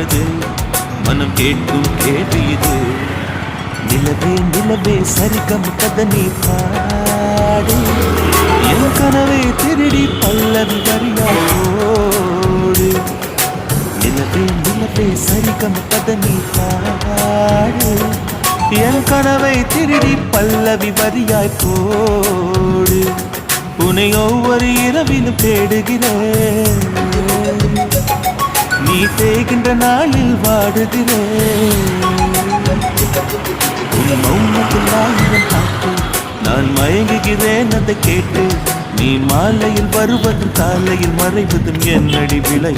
பாடுது மனம் கேட்கும் கேள்வி இது. நிலவே நிலவே சரிகம் கதை நீ பாடு, என் கனவை திருடி பல்லவி வரியாடு. நிலவே நிலவே சரிகம் கதை நீ பாடு, என் கனவை திருடி பல்லவி வரியாய் போடு. உன்னை ஒவ்வொரு இரவிலும் தேடுகிறேன், நீ தேய்கின்ற நாளில் வாடுகிறேன். உன் மௌனத்தில் ஆயிரம் பாட்டு, நான் மயங்குகிறேன் அதை கேட்டு. நீ மாலையில் வருவதும் காலையில் மறைவதும் என்னடி விலை.